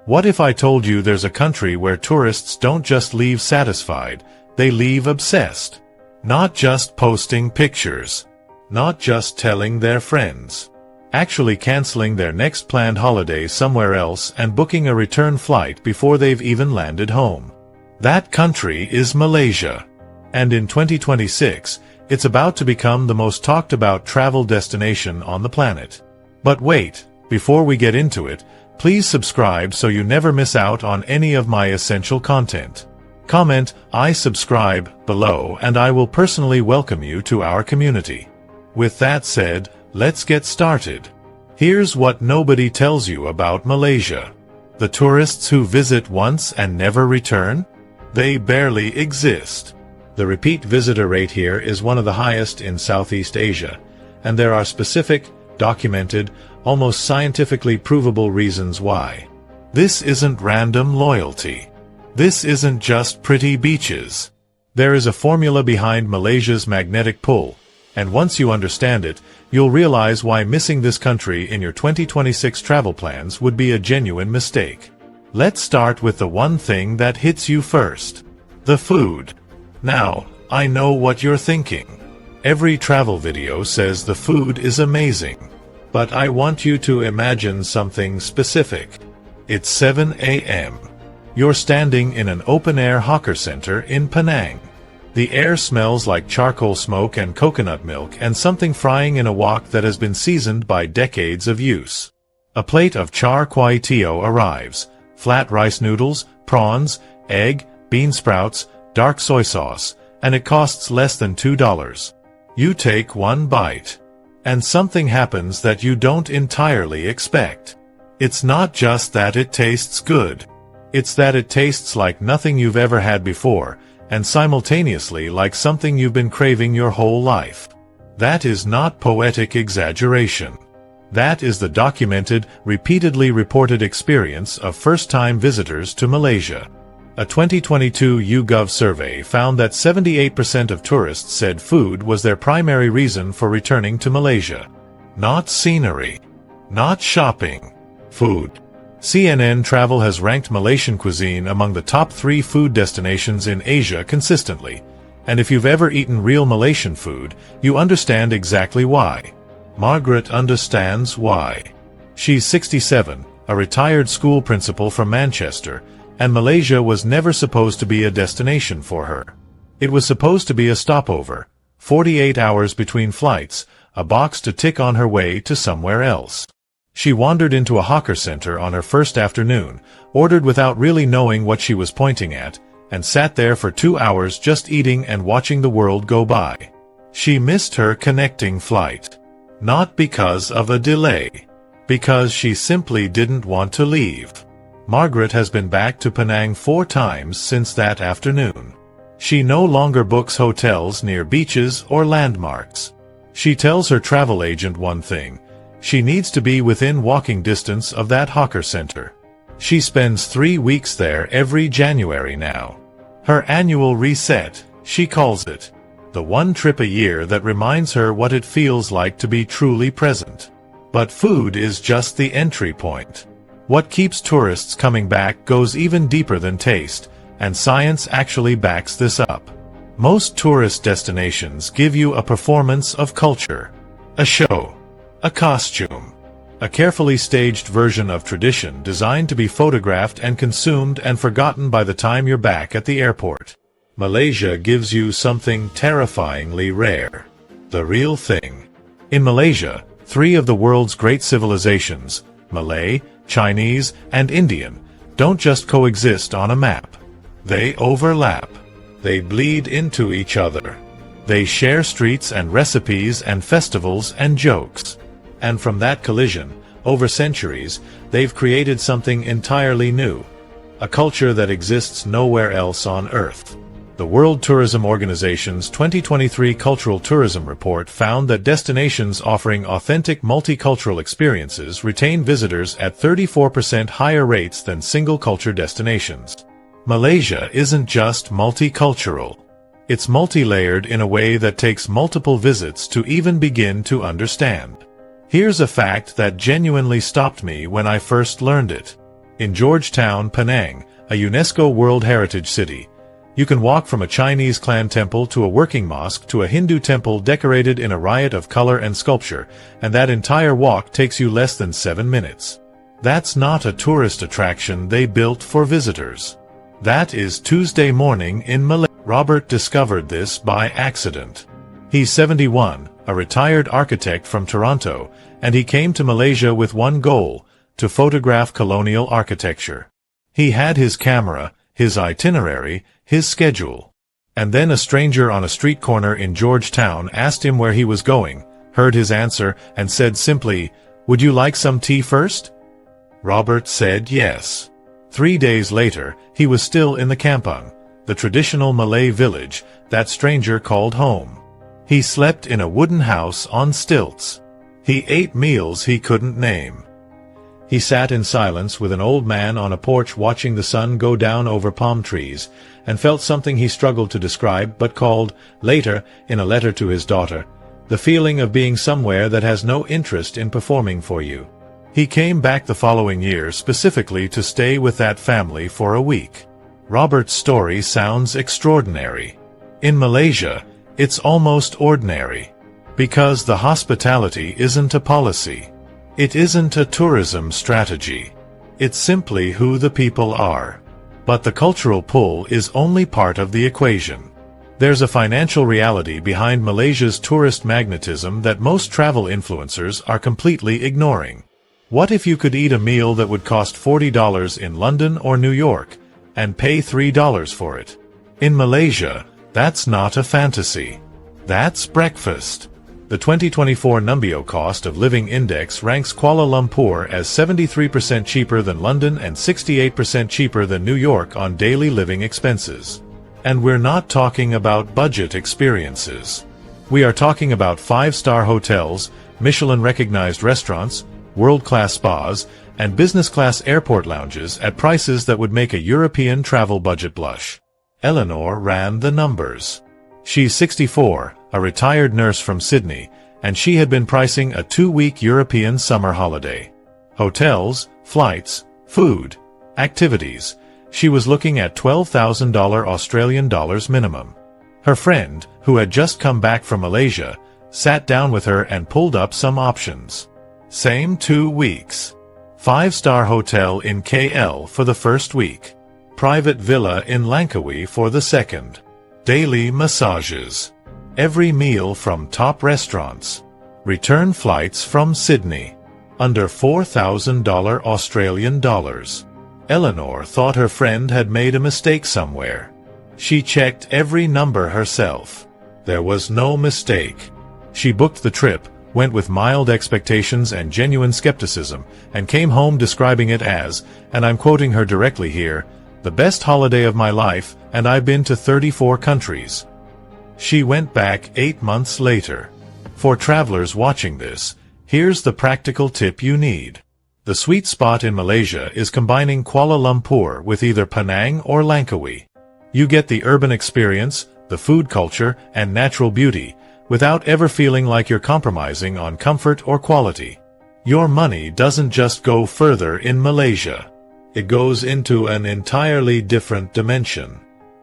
What if I told you there's a country where tourists don't just leave satisfied, they leave obsessed? Not just posting pictures. Not just telling their friends. Actually canceling their next planned holiday somewhere else and booking a return flight before they've even landed home. That country is Malaysia. And in 2026, it's about to become the most talked about travel destination on the planet. But wait, before we get into it, please subscribe so you never miss out on any of my essential content. Comment, "I subscribe," below and I will personally welcome you to our community. With that said, let's get started. Here's what nobody tells you about Malaysia. The tourists who visit once and never return? They barely exist. The repeat visitor rate here is one of the highest in Southeast Asia, and there are specific, documented, almost scientifically provable reasons why. This isn't random loyalty. This isn't just pretty beaches. There is a formula behind Malaysia's magnetic pull, and once you understand it, you'll realize why missing this country in your 2026 travel plans would be a genuine mistake. Let's start with the one thing that hits you first. The food. Now, I know what you're thinking. Every travel video says the food is amazing. But I want you to imagine something specific. It's 7 a.m. You're standing in an open-air hawker center in Penang. The air smells like charcoal smoke and coconut milk and something frying in a wok that has been seasoned by decades of use. A plate of char kway teow arrives. Flat rice noodles, prawns, egg, bean sprouts, dark soy sauce, and it costs less than $2. You take one bite. And something happens that you don't entirely expect. It's not just that it tastes good. It's that it tastes like nothing you've ever had before, and simultaneously like something you've been craving your whole life. That is not poetic exaggeration. That is the documented, repeatedly reported experience of first-time visitors to Malaysia. A 2022 YouGov survey found that 78% of tourists said food was their primary reason for returning to Malaysia. Not scenery. Not shopping. Food. CNN Travel has ranked Malaysian cuisine among the top 3 food destinations in Asia consistently, and if you've ever eaten real Malaysian food, you understand exactly why. Margaret understands why. She's 67, a retired school principal from Manchester, and Malaysia was never supposed to be a destination for her. It was supposed to be a stopover, 48 hours between flights, a box to tick on her way to somewhere else. She wandered into a hawker center on her first afternoon, ordered without really knowing what she was pointing at, and sat there for 2 hours just eating and watching the world go by. She missed her connecting flight. Not because of a delay. Because she simply didn't want to leave. Margaret has been back to Penang 4 times since that afternoon. She no longer books hotels near beaches or landmarks. She tells her travel agent one thing: she needs to be within walking distance of that hawker center. She spends 3 weeks there every January now. Her annual reset, she calls it. The one trip a year that reminds her what it feels like to be truly present. But food is just the entry point. What keeps tourists coming back goes even deeper than taste, and science actually backs this up. Most tourist destinations give you a performance of culture. A show. A costume. A carefully staged version of tradition designed to be photographed and consumed and forgotten by the time you're back at the airport. Malaysia gives you something terrifyingly rare. The real thing. In Malaysia, 3 of the world's great civilizations, Malay, Chinese, and Indian, don't just coexist on a map. They overlap. They bleed into each other. They share streets and recipes and festivals and jokes. And from that collision, over centuries, they've created something entirely new. A culture that exists nowhere else on Earth. The World Tourism Organization's 2023 Cultural Tourism Report found that destinations offering authentic multicultural experiences retain visitors at 34% higher rates than single-culture destinations. Malaysia isn't just multicultural. It's multi-layered in a way that takes multiple visits to even begin to understand. Here's a fact that genuinely stopped me when I first learned it. In Georgetown, Penang, a UNESCO World Heritage City, you can walk from a Chinese clan temple to a working mosque to a Hindu temple decorated in a riot of color and sculpture, and that entire walk takes you less than 7 minutes. That's not a tourist attraction they built for visitors. That is Tuesday morning in Malaysia. Robert discovered this by accident. He's 71, a retired architect from Toronto, and he came to Malaysia with one goal: to photograph colonial architecture. He had his camera, his itinerary, his schedule. And then a stranger on a street corner in Georgetown asked him where he was going, heard his answer, and said simply, "Would you like some tea first?" Robert said yes. 3 days later, he was still in the kampung, the traditional Malay village that stranger called home. He slept in a wooden house on stilts. He ate meals he couldn't name. He sat in silence with an old man on a porch watching the sun go down over palm trees, and felt something he struggled to describe but called, later, in a letter to his daughter, the feeling of being somewhere that has no interest in performing for you. He came back the following year specifically to stay with that family for a week. Robert's story sounds extraordinary. In Malaysia, it's almost ordinary. Because the hospitality isn't a policy. It isn't a tourism strategy. It's simply who the people are. But the cultural pull is only part of the equation. There's a financial reality behind Malaysia's tourist magnetism that most travel influencers are completely ignoring. What if you could eat a meal that would cost $40 in London or New York, and pay $3 for it? In Malaysia, that's not a fantasy. That's breakfast. The 2024 Numbeo Cost of Living Index ranks Kuala Lumpur as 73% cheaper than London and 68% cheaper than New York on daily living expenses. And we're not talking about budget experiences. We are talking about 5-star hotels, Michelin-recognized restaurants, world-class spas, and business-class airport lounges at prices that would make a European travel budget blush. Eleanor ran the numbers. She's 64, a retired nurse from Sydney, and she had been pricing a 2-week European summer holiday. Hotels, flights, food, activities. She was looking at $12,000 Australian dollars minimum. Her friend, who had just come back from Malaysia, sat down with her and pulled up some options. Same 2 weeks. 5-star hotel in KL for the first week. Private villa in Langkawi for the second. Daily massages. Every meal from top restaurants. Return flights from Sydney. Under $4,000 Australian dollars. Eleanor thought her friend had made a mistake somewhere. She checked every number herself. There was no mistake. She booked the trip, went with mild expectations and genuine skepticism, and came home describing it as, and I'm quoting her directly here, "the best holiday of my life, and I've been to 34 countries." She went back 8 months later. For travelers watching this, here's the practical tip you need. The sweet spot in Malaysia is combining Kuala Lumpur with either Penang or Langkawi. You get the urban experience, the food culture, and natural beauty, without ever feeling like you're compromising on comfort or quality. Your money doesn't just go further in Malaysia. It goes into an entirely different dimension.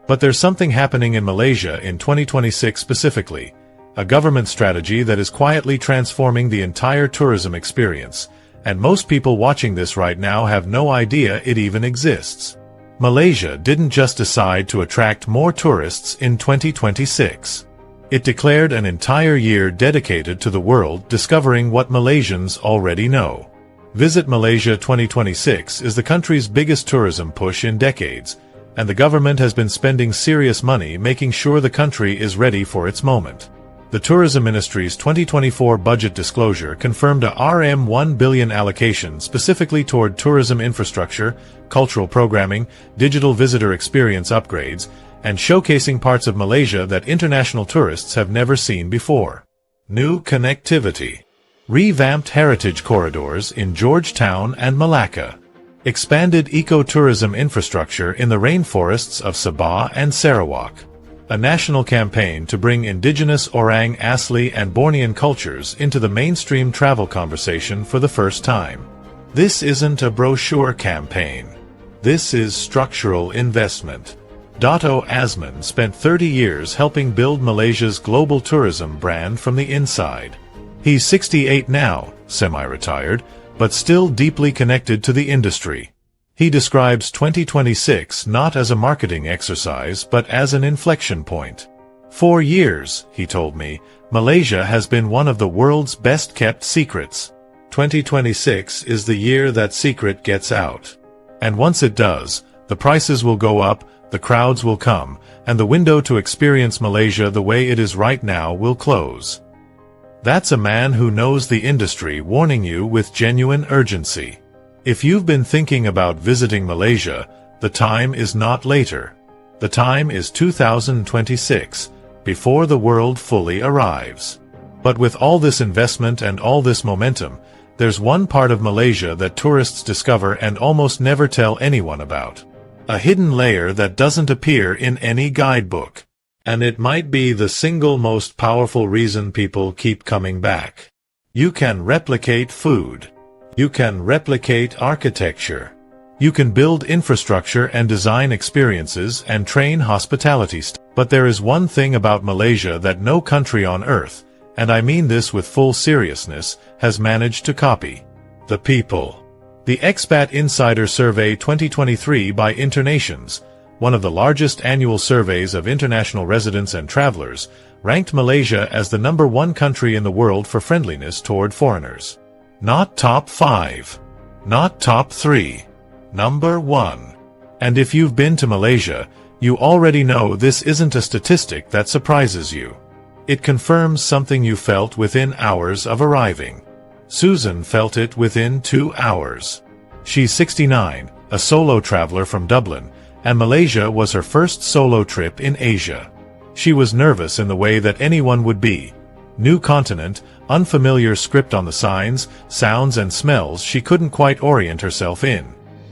But there's something happening in Malaysia in 2026 specifically, a government strategy that is quietly transforming the entire tourism experience, and most people watching this right now have no idea it even exists. Malaysia didn't just decide to attract more tourists in 2026. It declared an entire year dedicated to the world discovering what Malaysians already know. Visit Malaysia 2026 is the country's biggest tourism push in decades, and the government has been spending serious money making sure the country is ready for its moment. The Tourism Ministry's 2024 budget disclosure confirmed a RM1 billion allocation specifically toward tourism infrastructure, cultural programming, digital visitor experience upgrades, and showcasing parts of Malaysia that international tourists have never seen before. New connectivity. Revamped heritage corridors in Georgetown and Malacca. Expanded ecotourism infrastructure in the rainforests of Sabah and Sarawak. A national campaign to bring indigenous Orang Asli and Bornean cultures into the mainstream travel conversation for the first time. This isn't a brochure campaign. This is structural investment. Dato Azman spent 30 years helping build Malaysia's global tourism brand from the inside. He's 68 now, semi-retired, but still deeply connected to the industry. He describes 2026 not as a marketing exercise but as an inflection point. For years, he told me, Malaysia has been one of the world's best-kept secrets. 2026 is the year that secret gets out. And once it does, the prices will go up, the crowds will come, and the window to experience Malaysia the way it is right now will close. That's a man who knows the industry warning you with genuine urgency. If you've been thinking about visiting Malaysia, the time is not later. The time is 2026, before the world fully arrives. But with all this investment and all this momentum, there's one part of Malaysia that tourists discover and almost never tell anyone about. A hidden layer that doesn't appear in any guidebook. And it might be the single most powerful reason people keep coming back. You can replicate food. You can replicate architecture. You can build infrastructure and design experiences and train hospitality staff. But there is one thing about Malaysia that no country on earth, and I mean this with full seriousness, has managed to copy. The people. The Expat Insider Survey 2023 by Internations, one of the largest annual surveys of international residents and travelers, ranked Malaysia as the #1 country in the world for friendliness toward foreigners. Not top 5. Not top 3. #1. And if you've been to Malaysia, you already know this isn't a statistic that surprises you. It confirms something you felt within hours of arriving. Susan felt it within 2 hours. She's 69, a solo traveler from Dublin, and Malaysia was her first solo trip in Asia. She was nervous in the way that anyone would be. New continent, unfamiliar script on the signs, sounds and smells she couldn't quite orient herself in.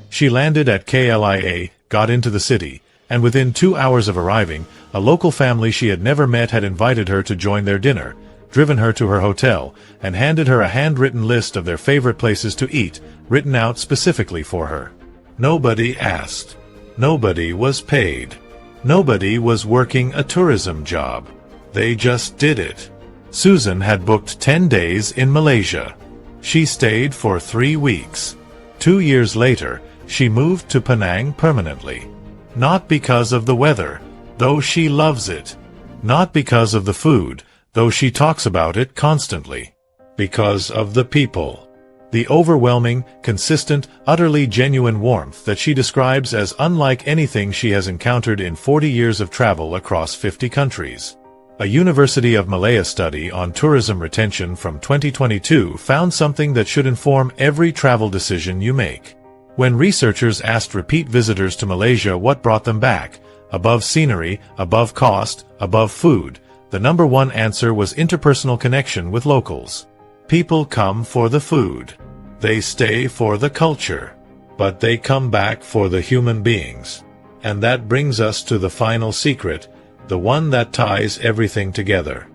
She landed at KLIA, got into the city, and within 2 hours of arriving, a local family she had never met had invited her to join their dinner, driven her to her hotel, and handed her a handwritten list of their favorite places to eat, written out specifically for her. Nobody asked. Nobody was paid. Nobody was working a tourism job. They just did it. Susan had booked 10 days in Malaysia. She stayed for 3 weeks. 2 years later, she moved to Penang permanently. Not because of the weather, though she loves it. Not because of the food, though she talks about it constantly. Because of the people. The overwhelming, consistent, utterly genuine warmth that she describes as unlike anything she has encountered in 40 years of travel across 50 countries. A University of Malaya study on tourism retention from 2022 found something that should inform every travel decision you make. When researchers asked repeat visitors to Malaysia what brought them back, above scenery, above cost, above food, the #1 answer was interpersonal connection with locals. People come for the food. They stay for the culture. But they come back for the human beings. And that brings us to the final secret, the one that ties everything together.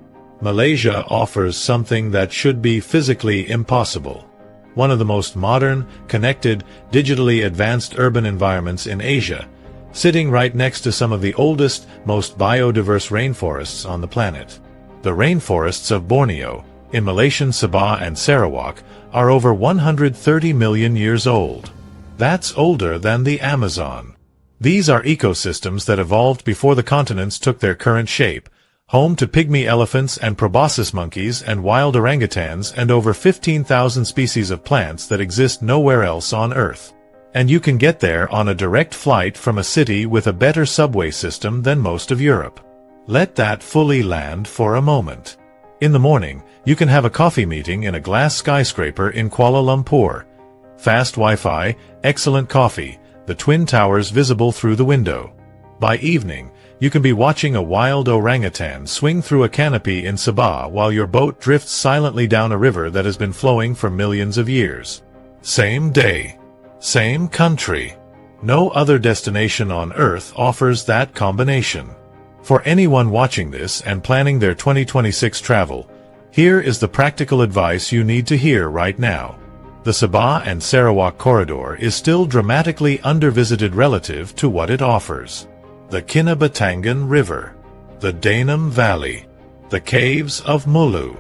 Malaysia offers something that should be physically impossible. One of the most modern, connected, digitally advanced urban environments in Asia, sitting right next to some of the oldest, most biodiverse rainforests on the planet. The rainforests of Borneo, in Malaysian Sabah and Sarawak, are over 130 million years old. That's older than the Amazon. These are ecosystems that evolved before the continents took their current shape, home to pygmy elephants and proboscis monkeys and wild orangutans and over 15,000 species of plants that exist nowhere else on Earth. And you can get there on a direct flight from a city with a better subway system than most of Europe. Let that fully land for a moment. In the morning, you can have a coffee meeting in a glass skyscraper in Kuala Lumpur. Fast Wi-Fi, excellent coffee, the Twin Towers visible through the window. By evening, you can be watching a wild orangutan swing through a canopy in Sabah while your boat drifts silently down a river that has been flowing for millions of years. Same day. Same country. No other destination on Earth offers that combination. For anyone watching this and planning their 2026 travel, here is the practical advice you need to hear right now. The Sabah and Sarawak corridor is still dramatically undervisited relative to what it offers. The Kinabatangan River, the Dainam Valley, the caves of Mulu.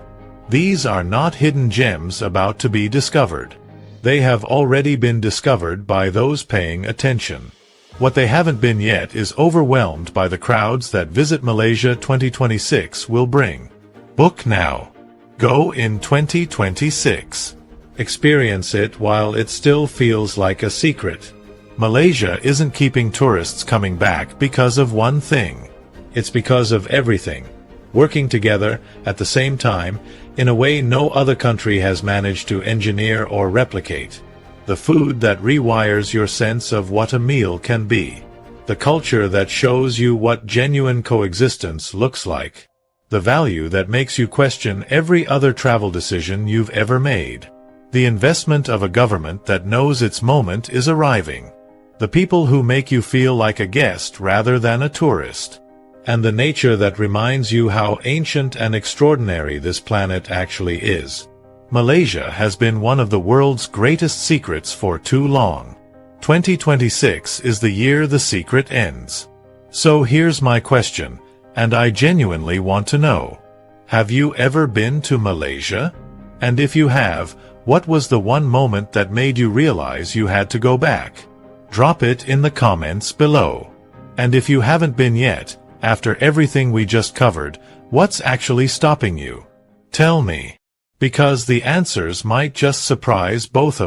These are not hidden gems about to be discovered. They have already been discovered by those paying attention. What they haven't been yet is overwhelmed by the crowds that Visit Malaysia 2026 will bring. Book now. Go in 2026. Experience it while it still feels like a secret. Malaysia isn't keeping tourists coming back because of one thing. It's because of everything, working together at the same time in a way no other country has managed to engineer or replicate. The food that rewires your sense of what a meal can be. The culture that shows you what genuine coexistence looks like. The value that makes you question every other travel decision you've ever made. The investment of a government that knows its moment is arriving. The people who make you feel like a guest rather than a tourist. And the nature that reminds you how ancient and extraordinary this planet actually is. Malaysia has been one of the world's greatest secrets for too long. 2026 is the year the secret ends. So here's my question, and I genuinely want to know. Have you ever been to Malaysia? And if you have, what was the one moment that made you realize you had to go back? Drop it in the comments below. And if you haven't been yet, after everything we just covered, what's actually stopping you? Tell me. Because the answers might just surprise both of us.